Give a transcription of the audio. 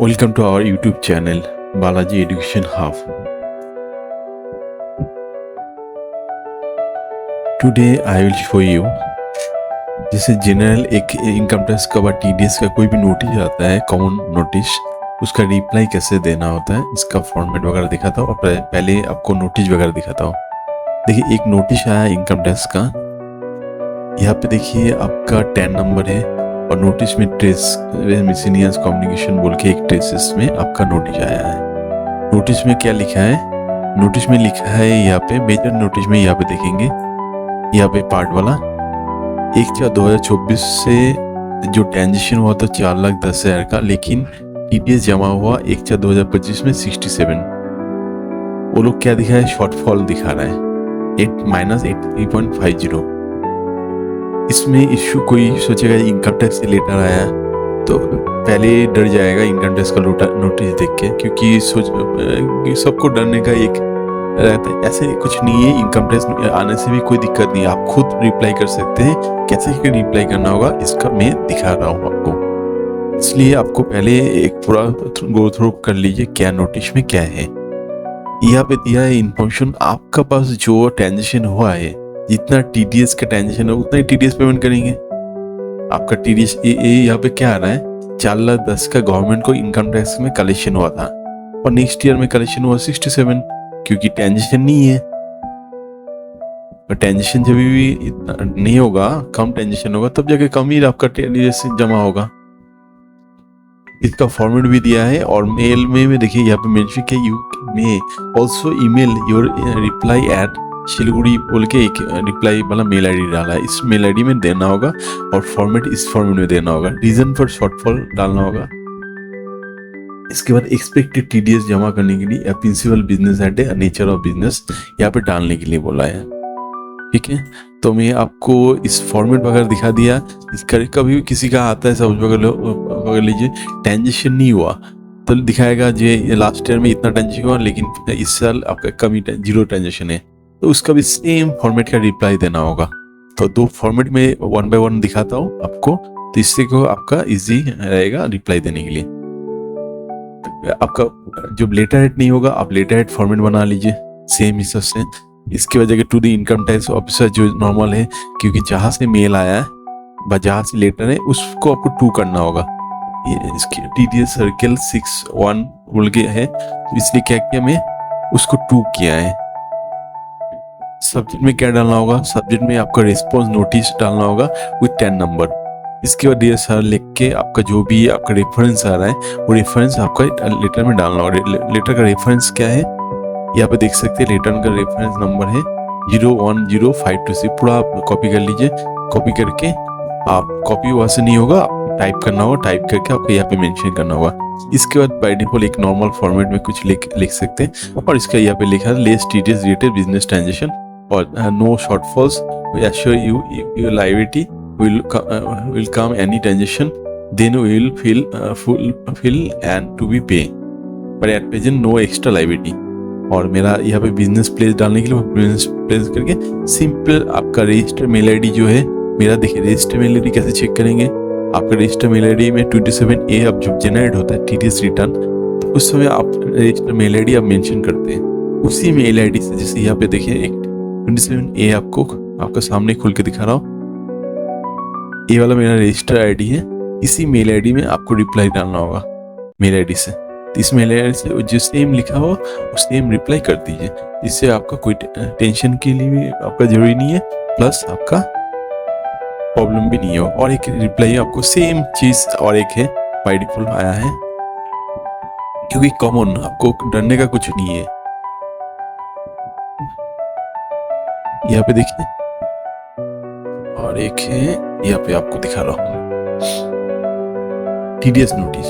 Welcome to our YouTube channel, Balaji Education Hub. Today I will show you जैसे general एक income tax का व TDS का कोई भी नोटिस आता है, कॉमन नोटिस, उसका रिप्लाई कैसे देना होता है, इसका फॉर्मेट वगैरह दिखाता हूँ और पहले आपको नोटिस वगैरह दिखाता हूँ। देखिए एक नोटिस आया इनकम टैक्स का, यहाँ पे देखिए आपका 10 नंबर है और नोटिस में ट्रेस मिसलेनियस कम्युनिकेशन बोल के एक ट्रेसेस में आपका नोटिस आया है। नोटिस में क्या लिखा है? नोटिस में लिखा है यहाँ पे मेजर नोटिस में, यहाँ पे देखेंगे यहाँ पे पार्ट वाला 1/4/2024 से जो ट्रांजेक्शन हुआ था 4,10,000 का, लेकिन टीडीएस जमा हुआ 1/4/2025 में 67। वो लोग क्या दिखा है? शॉर्टफॉल दिखा रहा है 8-83.50। इसमें इश्यू कोई सोचेगा इनकम टैक्स से लेटर आया तो पहले डर जाएगा इनकम टैक्स का नोटिस देख के, क्योंकि सबको डरने का एक रहता है। ऐसे कुछ नहीं है, इनकम टैक्स आने से भी कोई दिक्कत नहीं है, आप खुद रिप्लाई कर सकते हैं। कैसे रिप्लाई करना होगा इसका मैं दिखा रहा हूँ आपको, इसलिए आपको पहले एक पूरा गो थ्रू कर लीजिए क्या नोटिस में क्या है। यहाँ पे दिया है इन्फॉर्मेशन, आपका पास जो ट्रांजेक्शन हुआ है, जितना टीडीएस का ट्रांजेक्शन है उतना ही टीडीएस पेमेंट करेंगे। आपका टीडीएस यहाँ पे क्या आ रहा है? 4,10,000 का गवर्नमेंट को इनकम टैक्स में कलेक्शन हुआ था और नेक्स्ट ईयर में कलेक्शन हुआ 67, क्योंकि ट्रांजेक्शन नहीं है। ट्रांजेक्शन जब भी इतना नहीं होगा, कम ट्रांजेक्शन होगा, तब जाके कम ही आपका टीडीएस जमा होगा। इसका फॉर्मेट भी दिया है और मेल में देखिए यहाँ पे मेंशन किया, you may also email your reply eight Siliguri बोल के एक रिप्लाई वाला मेल आईडी डाला है। इस मेल आईडी में देना होगा और फॉर्मेट इस फॉर्मेट में देना होगा। रीजन फॉर शॉर्टफॉल डालना होगा। इसके बाद एक्सपेक्टेड टीडीएस जमा करने के लिए principal business at a nature of business यहाँ पे डालने के लिए बोला है। ठीक है, तो मैं आपको इस फॉर्मेट वगैरह दिखा दिया। इसका कभी भी किसी का आता है, सब वगैरह लीजिए ट्रांजेक्शन नहीं हुआ तो दिखाएगा जो लास्ट ईयर में इतना ट्रांजेक्शन हुआ, लेकिन इस साल आपका कमी 0 ट्रांजेक्शन है, तो उसका भी सेम फॉर्मेट का रिप्लाई देना होगा। तो 2 फॉर्मेट में 1 by 1 दिखाता हूँ आपको, तो इससे को आपका इजी रहेगा रिप्लाई देने के लिए। आपका जब लेटर हेड नहीं होगा, आप लेटर हेड फॉर्मेट बना लीजिए सेम हिसाब से। इसकी वजह के to the income tax officer जो नॉर्मल है, क्योंकि जहाँ से मेल आया है जहाँ से लेटर है उसको आपको 2 करना होगा। ये इसकी टीडीएस सर्किल 61 बोल के है, तो इसलिए क्या किया मैं उसको 2 किया है। सब्जेक्ट में क्या डालना होगा? सब्जेक्ट में आपका रिस्पॉन्स नोटिस डालना होगा विथ 10 नंबर। इसके बाद डियर सर लिख के आपका जो भी आपका रेफरेंस आ रहा है वो रेफरेंस आपका लेटर में डालना होगा। लेटर का रेफरेंस क्या है यहाँ पे देख सकते हैं, लेटर का रेफरेंस नंबर है 010526। पूरा आप कॉपी कर लीजिए। कॉपी करके आप कॉपी वहाँ से नहीं होगा, टाइप करना होगा, टाइप करके आपको यहाँ पे मेंशन करना होगा। इसके बाद बाय डिफॉल्ट एक नॉर्मल फॉर्मेट में कुछ लिख सकते हैं और इसका यहाँ पे लिखा है less TDS related business transaction और no shortfalls, we assure you your liability will come any transaction, then we will fulfill and to be pay, but at present no extra liability। और मेरा यहाँ पे बिजनेस प्लेस डालने के लिए business place करके simple आपका रजिस्टर मेल आईडी जो है मेरा, देखिए रजिस्टर मेल आईडी कैसे चेक करेंगे। आपका रजिस्टर मेल आईडी में 27A अब जब जनरेट होता है टीडीएस रिटर्न, तो उस समय आप रजिस्टर मेल आईडी आप मेंशन करते हैं उसी मेल आईडी से। जैसे यहाँ पे देखिए एक 27A आपको आपका सामने खोल के दिखा रहा हूँ, ये वाला मेरा रजिस्टर आईडी है। इसी मेल आईडी में आपको रिप्लाई डालना होगा मेल आईडी से। तो इस मेल आईडी से जो सेम लिखा हो वो सेम रिप्लाई कर दीजिए। इससे आपका कोई टेंशन के लिए भी आपका जरूरी नहीं है, प्लस आपका प्रॉब्लम भी नहीं हो। और एक रिप्लाई आपको सेम चीज और एक है बाय डिफॉल्ट आया है, क्योंकि कॉमन, आपको डरने का कुछ नहीं है। यहाँ पे देखिए और एक है यहाँ पे आपको दिखा रहा हूँ टीडीएस नोटिस।